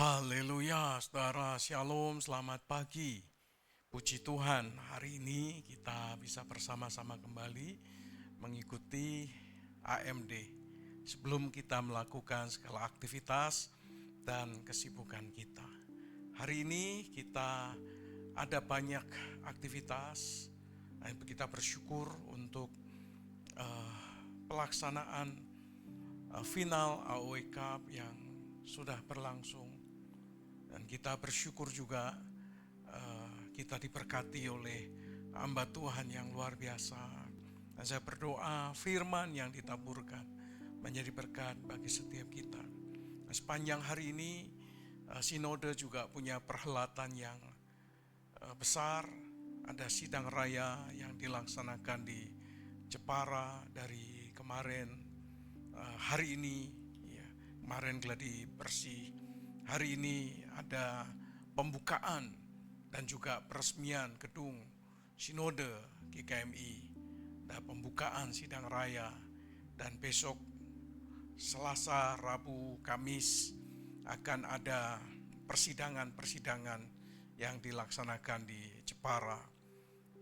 Haleluya, saudara, shalom, selamat pagi. Puji Tuhan, hari ini kita bisa bersama-sama kembali mengikuti AMD. Sebelum kita melakukan segala aktivitas dan kesibukan kita. Hari ini kita ada banyak aktivitas, dan kita bersyukur untuk pelaksanaan final AOE Cup yang sudah berlangsung. Dan kita bersyukur juga kita diberkati oleh hamba Tuhan yang luar biasa. Dan saya berdoa firman yang ditaburkan menjadi berkat bagi setiap kita. Nah, sepanjang hari ini Sinode juga punya perhelatan yang besar. Ada sidang raya yang dilaksanakan di Jepara dari kemarin. Hari ini, ya, kemarin gladi bersih. Hari ini ada pembukaan dan juga peresmian gedung Sinode GKMI, dan pembukaan sidang raya, dan besok Selasa, Rabu, Kamis akan ada persidangan-persidangan yang dilaksanakan di Jepara.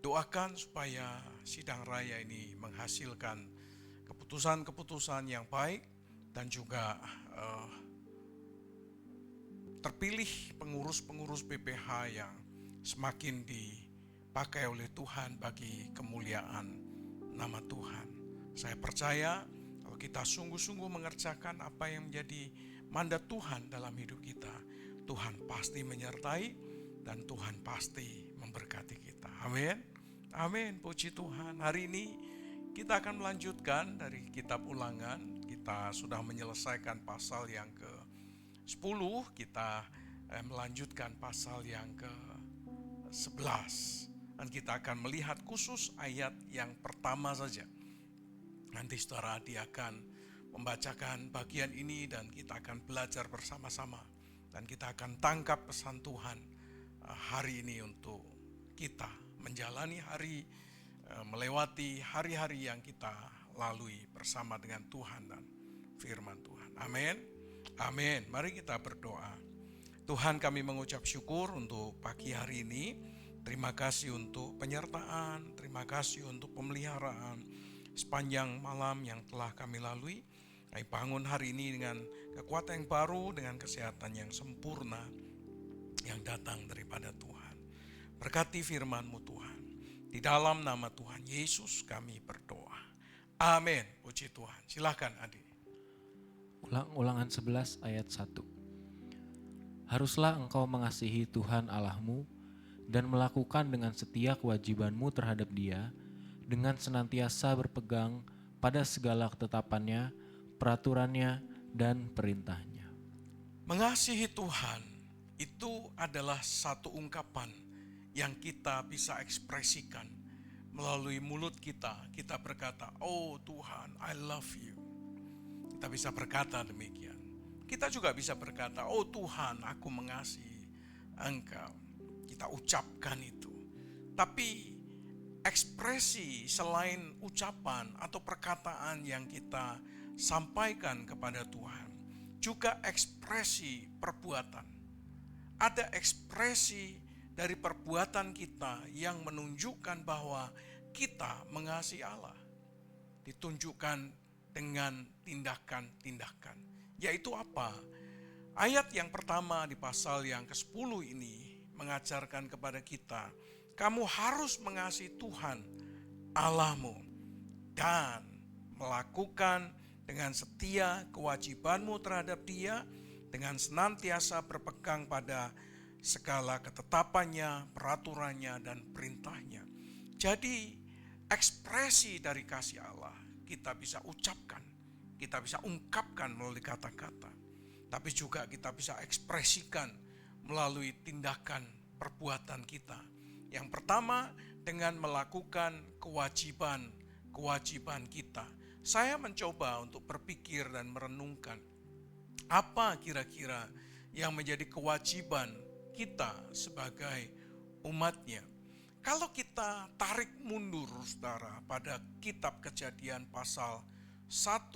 Doakan supaya sidang raya ini menghasilkan keputusan-keputusan yang baik dan juga terpilih pengurus-pengurus BPH yang semakin dipakai oleh Tuhan bagi kemuliaan nama Tuhan. Saya percaya kalau kita sungguh-sungguh mengerjakan apa yang menjadi mandat Tuhan dalam hidup kita, Tuhan pasti menyertai dan Tuhan pasti memberkati kita. Amin. Amin, puji Tuhan. Hari ini kita akan melanjutkan dari kitab Ulangan. Kita sudah menyelesaikan pasal yang ke-10, kita melanjutkan pasal yang ke-11. Dan kita akan melihat khusus ayat yang pertama saja. Nanti saudara Adi akan membacakan bagian ini dan kita akan belajar bersama-sama. Dan kita akan tangkap pesan Tuhan hari ini untuk kita menjalani hari, melewati hari-hari yang kita lalui bersama dengan Tuhan dan firman Tuhan. Amin. Amin. Mari kita berdoa. Tuhan, kami mengucap syukur untuk pagi hari ini. Terima kasih untuk penyertaan, terima kasih untuk pemeliharaan sepanjang malam yang telah kami lalui. Kami bangun hari ini dengan kekuatan yang baru, dengan kesehatan yang sempurna yang datang daripada Tuhan. Berkati firman-Mu Tuhan. Di dalam nama Tuhan Yesus kami berdoa. Amin. Puji Tuhan. Silakan Adi. Ulangan 11 ayat 1. Haruslah engkau mengasihi Tuhan Allahmu dan melakukan dengan setia kewajibanmu terhadap Dia, dengan senantiasa berpegang pada segala ketetapannya, peraturannya, dan perintahnya. Mengasihi Tuhan itu adalah satu ungkapan yang kita bisa ekspresikan melalui mulut kita. Kita berkata, oh Tuhan, I love you. Kita bisa berkata demikian. Kita juga bisa berkata, oh Tuhan, aku mengasihi Engkau. Kita ucapkan itu. Tapi ekspresi selain ucapan atau perkataan yang kita sampaikan kepada Tuhan, juga ekspresi perbuatan. Ada ekspresi dari perbuatan kita yang menunjukkan bahwa kita mengasihi Allah. Ditunjukkan dengan tindakan-tindakan. Yaitu apa? Ayat yang pertama di pasal yang ke-10 ini mengajarkan kepada kita, kamu harus mengasihi Tuhan Allahmu dan melakukan dengan setia kewajibanmu terhadap Dia, dengan senantiasa berpegang pada segala ketetapannya, peraturannya, dan perintahnya. Jadi ekspresi dari kasih Allah kita bisa ucapkan, kita bisa ungkapkan melalui kata-kata, tapi juga kita bisa ekspresikan melalui tindakan perbuatan kita. Yang pertama, dengan melakukan kewajiban kita. Saya mencoba untuk berpikir dan merenungkan apa kira-kira yang menjadi kewajiban kita sebagai umatnya. Kalau kita tarik mundur saudara pada kitab Kejadian pasal 1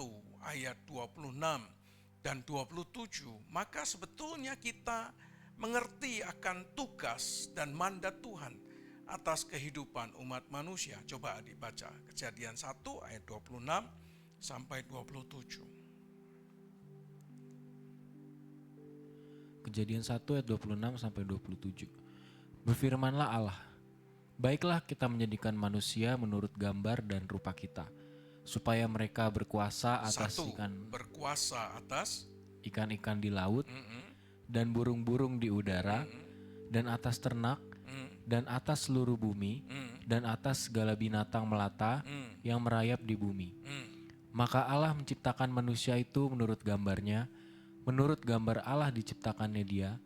ayat 26, dan 27, maka sebetulnya kita mengerti akan tugas dan mandat Tuhan atas kehidupan umat manusia. Coba dibaca Kejadian 1 ayat 26 sampai 27. Kejadian 1 ayat 26 sampai 27. Berfirmanlah Allah, baiklah kita menjadikan manusia menurut gambar dan rupa kita, supaya mereka berkuasa atas Satu, berkuasa atas ikan-ikan di laut, dan burung-burung di udara, dan atas ternak, dan atas seluruh bumi, dan atas segala binatang melata yang merayap di bumi. Maka Allah menciptakan manusia itu menurut gambarnya, menurut gambar Allah diciptakannya dia,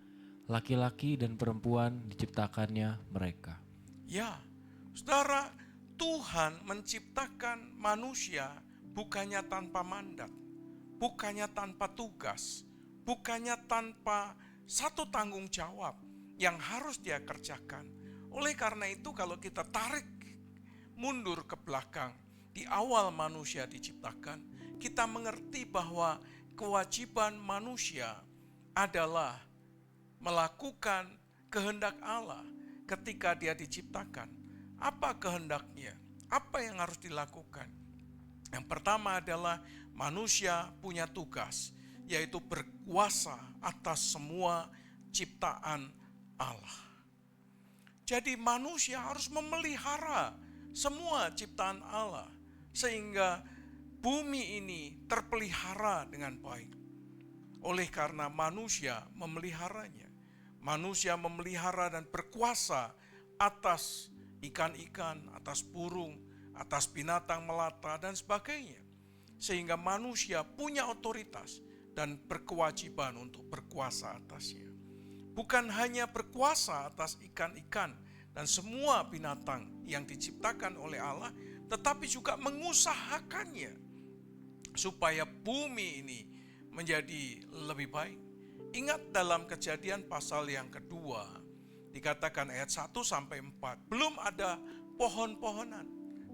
laki-laki dan perempuan diciptakannya mereka. Ya, saudara, Tuhan menciptakan manusia bukannya tanpa mandat, bukannya tanpa tugas, bukannya tanpa satu tanggung jawab yang harus dia kerjakan. Oleh karena itu kalau kita tarik mundur ke belakang, di awal manusia diciptakan, kita mengerti bahwa kewajiban manusia adalah melakukan kehendak Allah ketika dia diciptakan. Apa kehendaknya? Apa yang harus dilakukan? Yang pertama adalah manusia punya tugas, yaitu berkuasa atas semua ciptaan Allah. Jadi manusia harus memelihara semua ciptaan Allah, sehingga bumi ini terpelihara dengan baik. Oleh karena manusia memeliharanya, manusia memelihara dan berkuasa atas ikan-ikan, atas burung, atas binatang melata dan sebagainya. Sehingga manusia punya otoritas dan berkewajiban untuk berkuasa atasnya. Bukan hanya berkuasa atas ikan-ikan dan semua binatang yang diciptakan oleh Allah, tetapi juga mengusahakannya supaya bumi ini menjadi lebih baik. Ingat dalam Kejadian pasal yang kedua, dikatakan ayat 1 sampai 4, belum ada pohon-pohonan,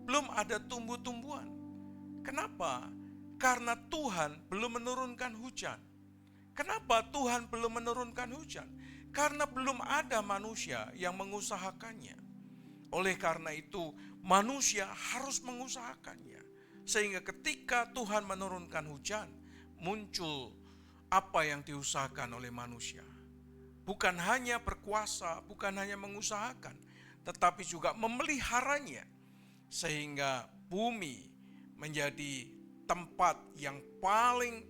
belum ada tumbuh-tumbuhan. Kenapa? Karena Tuhan belum menurunkan hujan. Kenapa Tuhan belum menurunkan hujan? Karena belum ada manusia yang mengusahakannya. Oleh karena itu, manusia harus mengusahakannya. Sehingga ketika Tuhan menurunkan hujan, muncul apa yang diusahakan oleh manusia. Bukan hanya berkuasa, bukan hanya mengusahakan, tetapi juga memeliharanya. Sehingga bumi menjadi tempat yang paling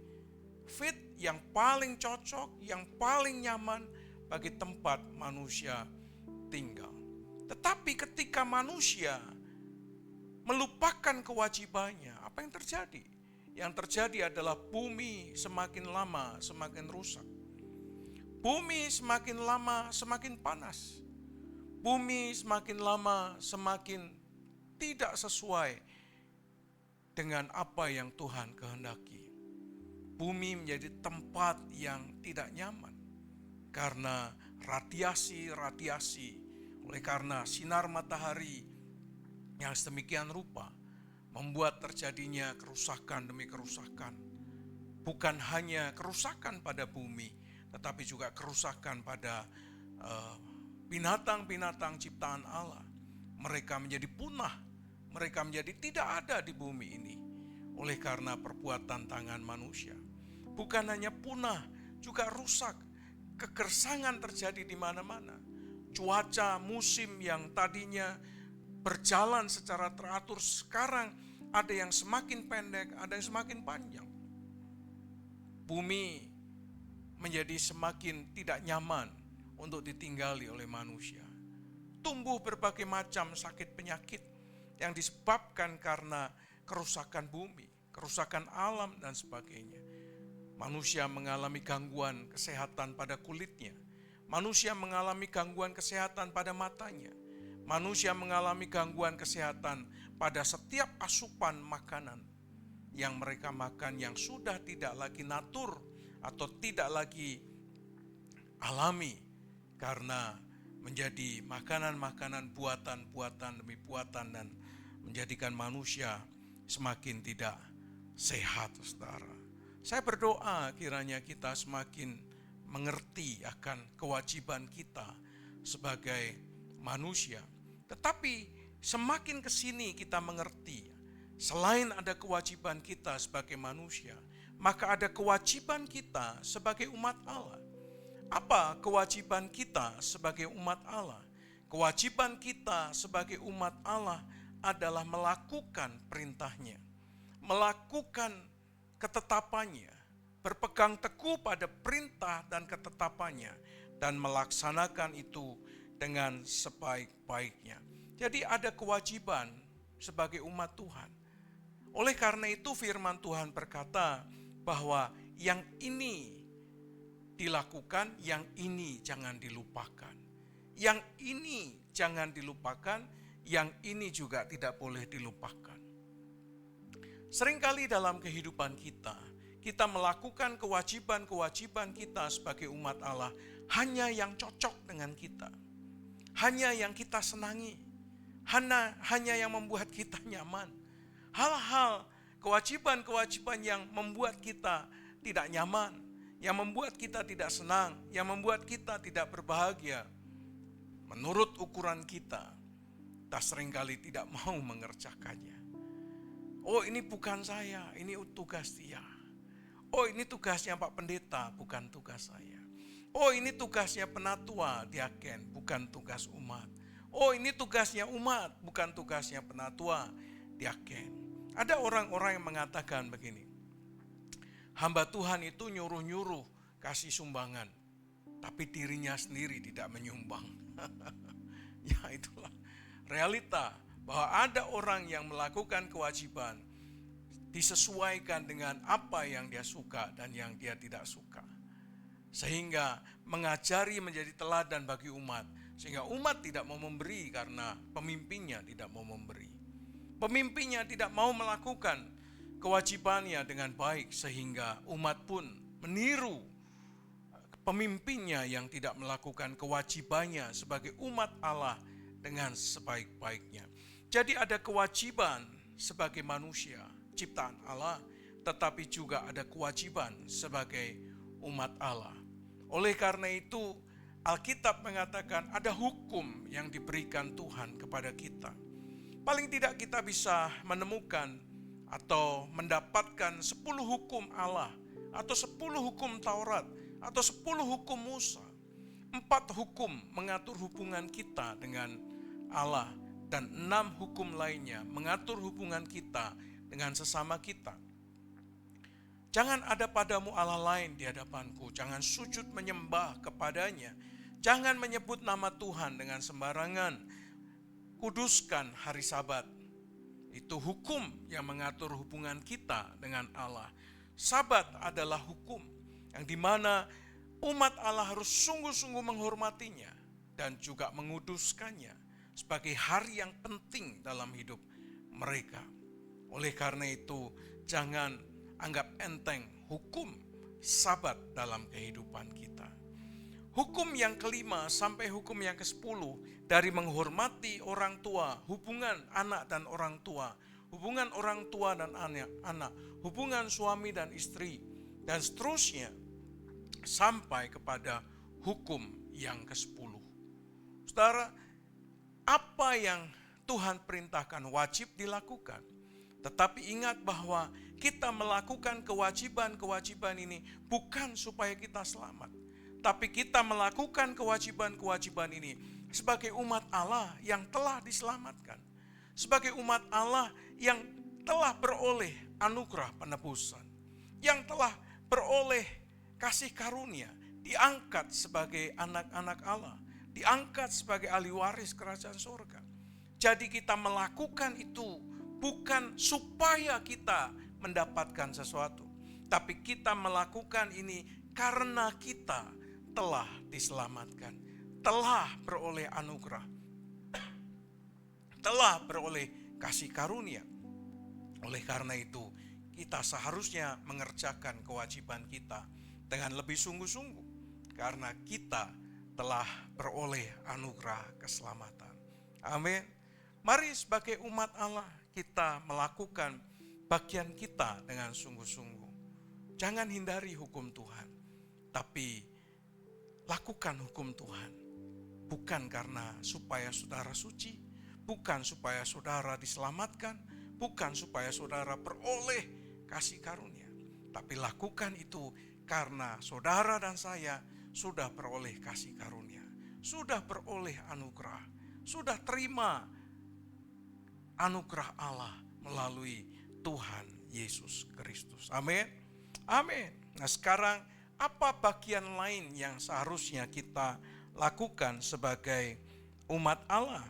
fit, yang paling cocok, yang paling nyaman bagi tempat manusia tinggal. Tetapi ketika manusia melupakan kewajibannya, apa yang terjadi? Yang terjadi adalah bumi semakin lama semakin rusak. Bumi semakin lama semakin panas. Bumi semakin lama semakin tidak sesuai dengan apa yang Tuhan kehendaki. Bumi menjadi tempat yang tidak nyaman karena radiasi-radiasi, oleh karena sinar matahari yang sedemikian rupa membuat terjadinya kerusakan demi kerusakan. Bukan hanya kerusakan pada bumi, tetapi juga kerusakan pada binatang-binatang ciptaan Allah. Mereka menjadi punah, mereka menjadi tidak ada di bumi ini oleh karena perbuatan tangan manusia. Bukan hanya punah, juga rusak. Kegersangan terjadi di mana-mana. Cuaca musim yang tadinya berjalan secara teratur, sekarang ada yang semakin pendek, ada yang semakin panjang. Bumi menjadi semakin tidak nyaman untuk ditinggali oleh manusia. Tumbuh berbagai macam sakit penyakit yang disebabkan karena kerusakan bumi, kerusakan alam dan sebagainya. Manusia mengalami gangguan kesehatan pada kulitnya. Manusia mengalami gangguan kesehatan pada matanya. Manusia mengalami gangguan kesehatan pada setiap asupan makanan yang mereka makan yang sudah tidak lagi natur atau tidak lagi alami karena menjadi makanan-makanan buatan demi buatan dan menjadikan manusia semakin tidak sehat, saudara. Saya berdoa kiranya kita semakin mengerti akan kewajiban kita sebagai manusia. Tetapi semakin kesini kita mengerti, selain ada kewajiban kita sebagai manusia, maka ada kewajiban kita sebagai umat Allah. Apa kewajiban kita sebagai umat Allah? Kewajiban kita sebagai umat Allah adalah melakukan perintahnya, melakukan ketetapannya, berpegang teguh pada perintah dan ketetapannya, dan melaksanakan itu dengan sebaik-baiknya. Jadi ada kewajiban sebagai umat Tuhan. Oleh karena itu firman Tuhan berkata bahwa yang ini dilakukan, yang ini jangan dilupakan. Yang ini jangan dilupakan, yang ini juga tidak boleh dilupakan. Seringkali dalam kehidupan kita melakukan kewajiban-kewajiban kita sebagai umat Allah hanya yang cocok dengan kita. Hanya yang kita senangi. Hanya yang membuat kita nyaman. Hal-hal kewajiban-kewajiban yang membuat kita tidak nyaman, yang membuat kita tidak senang, yang membuat kita tidak berbahagia. Menurut ukuran kita seringkali tidak mau mengerjakannya. Oh, ini bukan saya, ini tugas dia. Oh, ini tugasnya Pak Pendeta, bukan tugas saya. Oh, ini tugasnya penatua, diaken, bukan tugas umat. Oh, ini tugasnya umat, bukan tugasnya penatua, diaken. Ada orang-orang yang mengatakan begini, hamba Tuhan itu nyuruh-nyuruh kasih sumbangan, tapi dirinya sendiri tidak menyumbang. Ya, itulah realita bahwa ada orang yang melakukan kewajiban disesuaikan dengan apa yang dia suka dan yang dia tidak suka. Sehingga mengajari menjadi teladan bagi umat. Sehingga umat tidak mau memberi karena pemimpinnya tidak mau memberi. Pemimpinnya tidak mau melakukan kewajibannya dengan baik, sehingga umat pun meniru pemimpinnya yang tidak melakukan kewajibannya sebagai umat Allah dengan sebaik-baiknya. Jadi ada kewajiban sebagai manusia, ciptaan Allah, tetapi juga ada kewajiban sebagai umat Allah. Oleh karena itu, Alkitab mengatakan ada hukum yang diberikan Tuhan kepada kita. Paling tidak kita bisa menemukan atau mendapatkan 10 hukum Allah, atau 10 hukum Taurat, atau 10 hukum Musa. 4 hukum mengatur hubungan kita dengan Allah, dan 6 hukum lainnya mengatur hubungan kita dengan sesama kita. Jangan ada padamu Allah lain di hadapanku, jangan sujud menyembah kepadanya, jangan menyebut nama Tuhan dengan sembarangan, kuduskan hari Sabat. Itu hukum yang mengatur hubungan kita dengan Allah. Sabat adalah hukum yang dimana umat Allah harus sungguh-sungguh menghormatinya dan juga menguduskannya sebagai hari yang penting dalam hidup mereka. Oleh karena itu, jangan anggap enteng hukum Sabat dalam kehidupan kita. Hukum yang kelima sampai hukum yang ke-10 dari menghormati orang tua, hubungan anak dan orang tua, hubungan orang tua dan anak, hubungan suami dan istri, dan seterusnya sampai kepada hukum yang ke-10. Saudara, apa yang Tuhan perintahkan wajib dilakukan. Tetapi ingat bahwa kita melakukan kewajiban-kewajiban ini bukan supaya kita selamat, tapi kita melakukan kewajiban-kewajiban ini sebagai umat Allah yang telah diselamatkan, sebagai umat Allah yang telah beroleh anugerah penebusan, yang telah beroleh kasih karunia, diangkat sebagai anak-anak Allah, diangkat sebagai ahli waris kerajaan surga. Jadi kita melakukan itu bukan supaya kita mendapatkan sesuatu, tapi kita melakukan ini karena kita telah diselamatkan, telah beroleh anugerah, telah beroleh kasih karunia. Oleh karena itu, kita seharusnya mengerjakan kewajiban kita dengan lebih sungguh-sungguh, karena kita telah beroleh anugerah keselamatan. Amin. Mari sebagai umat Allah kita melakukan bagian kita dengan sungguh-sungguh. Jangan hindari hukum Tuhan, tapi lakukan hukum Tuhan. Bukan karena supaya saudara suci, bukan supaya saudara diselamatkan, bukan supaya saudara peroleh kasih karunia. Tapi lakukan itu karena saudara dan saya sudah peroleh kasih karunia, sudah peroleh anugerah, sudah terima anugerah Allah melalui Tuhan Yesus Kristus. Amin. Amin. Nah, sekarang apa bagian lain yang seharusnya kita lakukan sebagai umat Allah,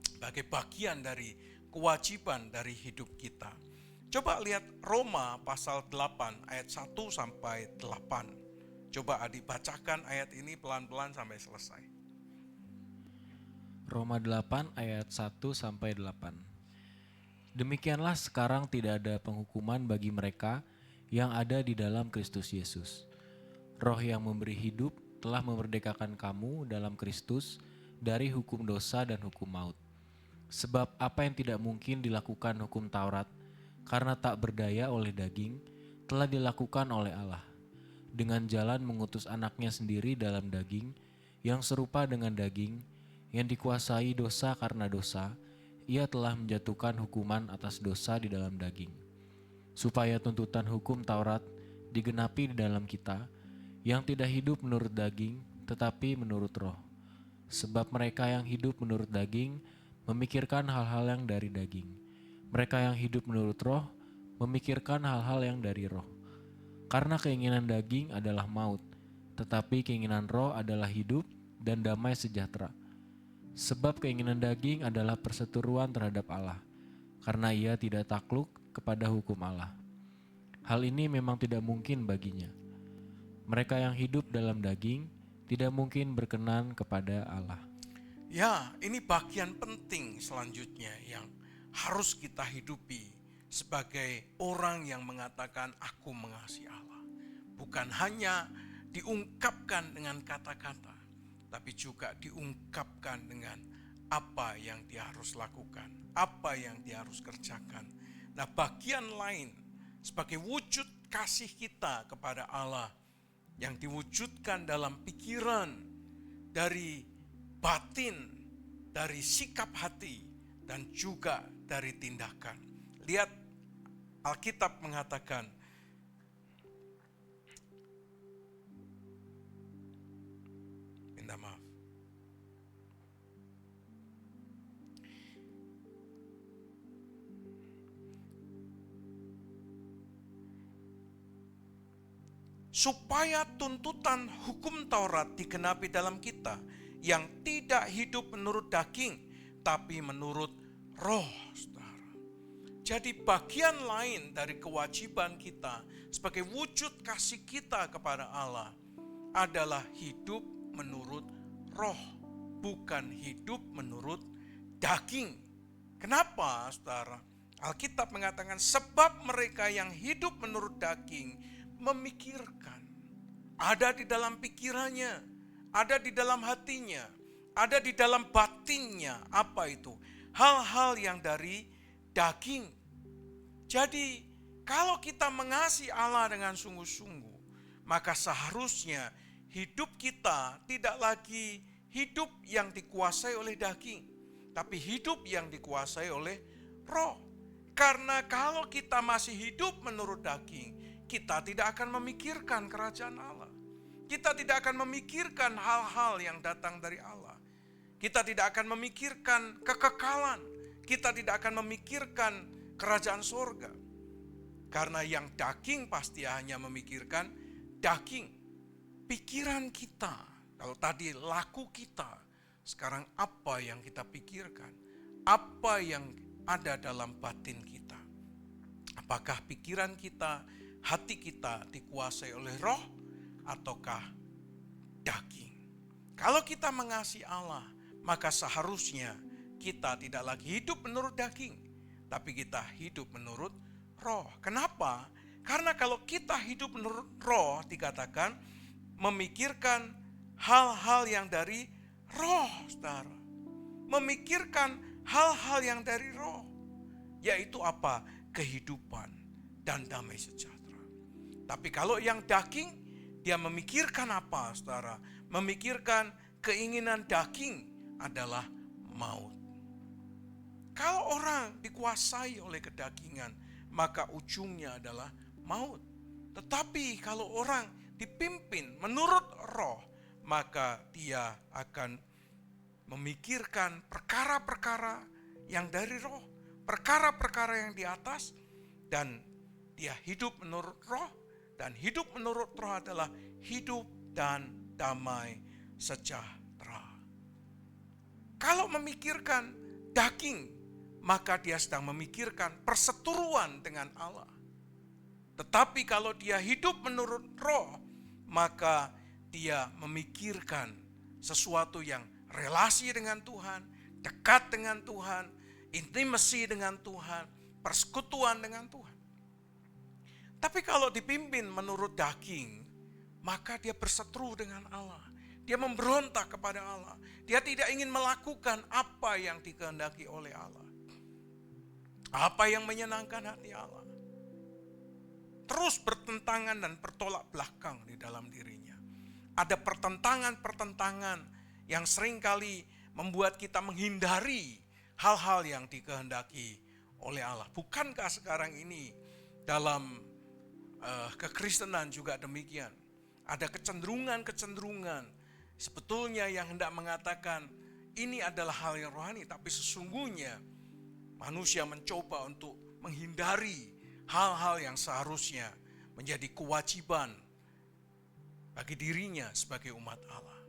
sebagai bagian dari kewajiban dari hidup kita? Coba lihat Roma pasal 8 ayat 1 sampai 8. Coba Adi bacakan ayat ini pelan-pelan sampai selesai. Roma 8 ayat 1 sampai 8. Demikianlah sekarang tidak ada penghukuman bagi mereka yang ada di dalam Kristus Yesus. Roh yang memberi hidup telah memerdekakan kamu dalam Kristus dari hukum dosa dan hukum maut. Sebab apa yang tidak mungkin dilakukan hukum Taurat karena tak berdaya oleh daging, telah dilakukan oleh Allah. Dengan jalan mengutus anaknya sendiri dalam daging, yang serupa dengan daging, yang dikuasai dosa karena dosa, ia telah menjatuhkan hukuman atas dosa di dalam daging. Supaya tuntutan hukum Taurat digenapi di dalam kita, yang tidak hidup menurut daging, tetapi menurut roh. Sebab mereka yang hidup menurut daging, memikirkan hal-hal yang dari daging. Mereka yang hidup menurut roh, memikirkan hal-hal yang dari roh. Karena keinginan daging adalah maut, tetapi keinginan roh adalah hidup dan damai sejahtera. Sebab keinginan daging adalah perseteruan terhadap Allah, karena ia tidak takluk kepada hukum Allah. Hal ini memang tidak mungkin baginya. Mereka yang hidup dalam daging tidak mungkin berkenan kepada Allah. Ya, ini bagian penting selanjutnya yang harus kita hidupi sebagai orang yang mengatakan aku mengasihi Allah. Bukan hanya diungkapkan dengan kata-kata, tapi juga diungkapkan dengan apa yang dia harus lakukan, apa yang dia harus kerjakan. Nah, bagian lain sebagai wujud kasih kita kepada Allah yang diwujudkan dalam pikiran, dari batin, dari sikap hati, dan juga dari tindakan. Lihat, Alkitab mengatakan, minta maaf. Supaya tuntutan hukum Taurat digenapi dalam kita, yang tidak hidup menurut daging, tapi menurut roh, saudara. Jadi bagian lain dari kewajiban kita sebagai wujud kasih kita kepada Allah adalah hidup menurut roh, bukan hidup menurut daging. Kenapa, saudara? Alkitab mengatakan sebab mereka yang hidup menurut daging memikirkan, ada di dalam pikirannya, ada di dalam hatinya, ada di dalam batinnya. Apa itu? Hal-hal yang dari daging. Jadi kalau kita mengasihi Allah dengan sungguh-sungguh, maka seharusnya hidup kita tidak lagi hidup yang dikuasai oleh daging, tapi hidup yang dikuasai oleh roh. Karena kalau kita masih hidup menurut daging, kita tidak akan memikirkan kerajaan Allah. Kita tidak akan memikirkan hal-hal yang datang dari Allah. Kita tidak akan memikirkan kekekalan. Kita tidak akan memikirkan kerajaan sorga. Karena yang daging pasti hanya memikirkan daging. Pikiran kita, kalau tadi laku kita, sekarang apa yang kita pikirkan? Apa yang ada dalam batin kita? Apakah pikiran kita, hati kita dikuasai oleh roh ataukah daging? Kalau kita mengasihi Allah, maka seharusnya kita tidak lagi hidup menurut daging, tapi kita hidup menurut roh. Kenapa? Karena kalau kita hidup menurut roh, dikatakan memikirkan hal-hal yang dari roh, saudara. Memikirkan hal-hal yang dari roh, yaitu apa? Kehidupan dan damai sejahtera. Tapi kalau yang daging, dia memikirkan apa, saudara? Memikirkan keinginan daging adalah maut. Kalau orang dikuasai oleh kedagingan, maka ujungnya adalah maut. Tetapi kalau orang dipimpin menurut roh, maka dia akan memikirkan perkara-perkara yang dari roh, perkara-perkara yang di atas, dan dia hidup menurut roh. Dan hidup menurut roh adalah hidup dan damai sejahtera. Kalau memikirkan daging, maka dia sedang memikirkan perseteruan dengan Allah. Tetapi kalau dia hidup menurut roh, maka dia memikirkan sesuatu yang relasi dengan Tuhan, dekat dengan Tuhan, intimasi dengan Tuhan, persekutuan dengan Tuhan. Tapi kalau dipimpin menurut daging, maka dia berseteru dengan Allah. Dia memberontak kepada Allah. Dia tidak ingin melakukan apa yang dikehendaki oleh Allah. Apa yang menyenangkan hati Allah. Terus bertentangan dan bertolak belakang di dalam dirinya. Ada pertentangan-pertentangan yang seringkali membuat kita menghindari hal-hal yang dikehendaki oleh Allah. Bukankah sekarang ini dalam kekristenan juga demikian? Ada kecenderungan-kecenderungan sebetulnya yang hendak mengatakan ini adalah hal yang rohani, tapi sesungguhnya manusia mencoba untuk menghindari hal-hal yang seharusnya menjadi kewajiban bagi dirinya sebagai umat Allah.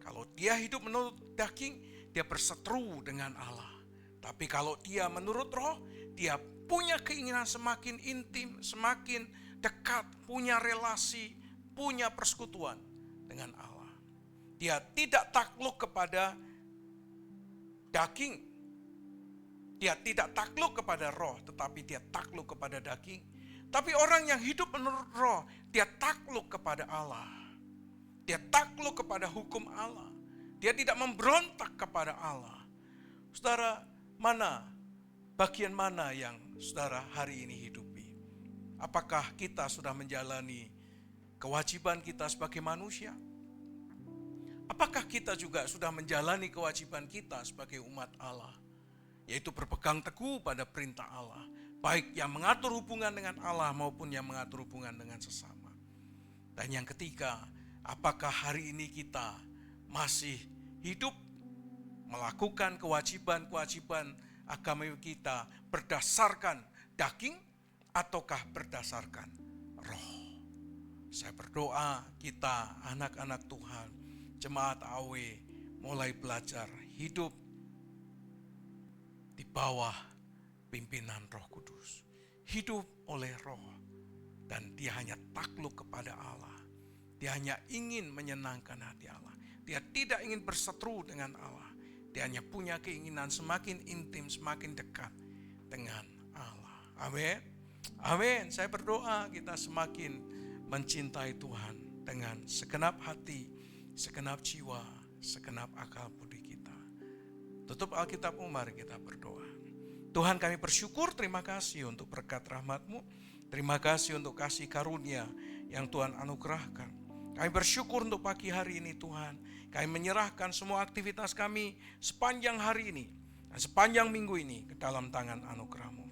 Kalau dia hidup menurut daging, dia berseteru dengan Allah. Tapi kalau dia menurut roh, dia punya keinginan semakin intim, semakin dekat, punya relasi, punya persekutuan dengan Allah. Dia tidak takluk kepada daging. Dia tidak takluk kepada roh, tetapi dia takluk kepada daging. Tapi orang yang hidup menurut roh, dia takluk kepada Allah. Dia takluk kepada hukum Allah. Dia tidak memberontak kepada Allah. Saudara, bagian mana yang saudara hari ini hidupi? Apakah kita sudah menjalani kewajiban kita sebagai manusia? Apakah kita juga sudah menjalani kewajiban kita sebagai umat Allah? Yaitu berpegang teguh pada perintah Allah. Baik yang mengatur hubungan dengan Allah maupun yang mengatur hubungan dengan sesama. Dan yang ketiga, apakah hari ini kita masih hidup melakukan kewajiban-kewajiban agama kita berdasarkan daging ataukah berdasarkan roh? Saya berdoa kita anak-anak Tuhan, jemaat AW mulai belajar hidup di bawah pimpinan Roh Kudus. Hidup oleh roh dan dia hanya takluk kepada Allah. Dia hanya ingin menyenangkan hati Allah. Dia tidak ingin berseteru dengan Allah. Dia hanya punya keinginan semakin intim, semakin dekat dengan Allah. Amin. Amin. Saya berdoa kita semakin mencintai Tuhan dengan segenap hati, segenap jiwa, segenap akal budi kita. Tutup Alkitabmu, mari kita berdoa. Tuhan, kami bersyukur, terima kasih untuk berkat rahmat-Mu. Terima kasih untuk kasih karunia yang Tuhan anugerahkan. Kami bersyukur untuk pagi hari ini Tuhan. Kami menyerahkan semua aktivitas kami sepanjang hari ini dan sepanjang minggu ini ke dalam tangan anugerah-Mu.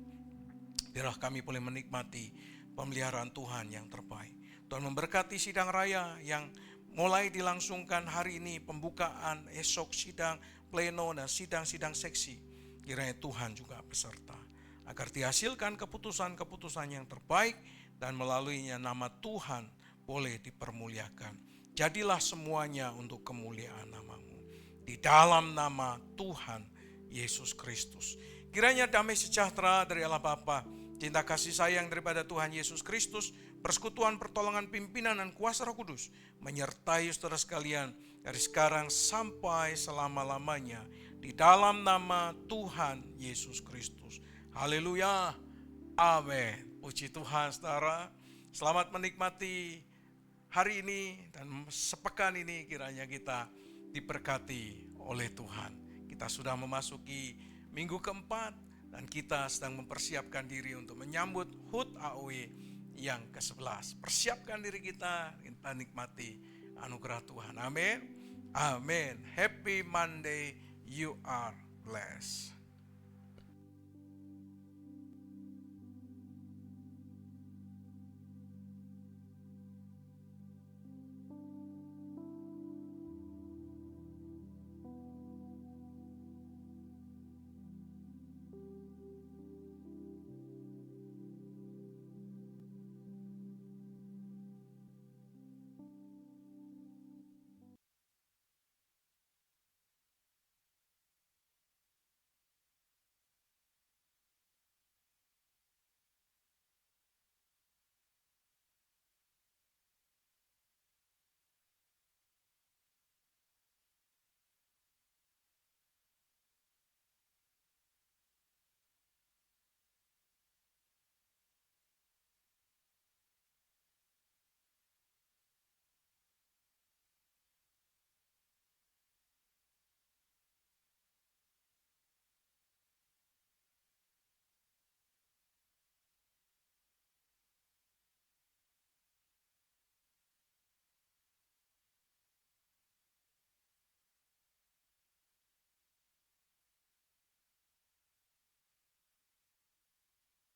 Biarlah kami boleh menikmati pemeliharaan Tuhan yang terbaik. Tuhan memberkati sidang raya yang mulai dilangsungkan hari ini, pembukaan, esok sidang pleno dan sidang-sidang seksi. Kiranya Tuhan juga beserta, agar dihasilkan keputusan-keputusan yang terbaik dan melaluinya nama Tuhan boleh dipermuliakan. Jadilah semuanya untuk kemuliaan nama-Mu. Di dalam nama Tuhan Yesus Kristus. Kiranya damai sejahtera dari Allah Bapa, cinta kasih sayang daripada Tuhan Yesus Kristus, persekutuan pertolongan pimpinan dan kuasa Roh Kudus, menyertai saudara sekalian dari sekarang sampai selama-lamanya. Di dalam nama Tuhan Yesus Kristus. Haleluya. Amin. Puji Tuhan saudara. Selamat menikmati hari ini dan sepekan ini, kiranya kita diberkati oleh Tuhan. Kita sudah memasuki minggu keempat dan kita sedang mempersiapkan diri untuk menyambut HUT AOE yang ke-11. Persiapkan diri kita nikmati anugerah Tuhan. Amin. Amin. Happy Monday, you are blessed.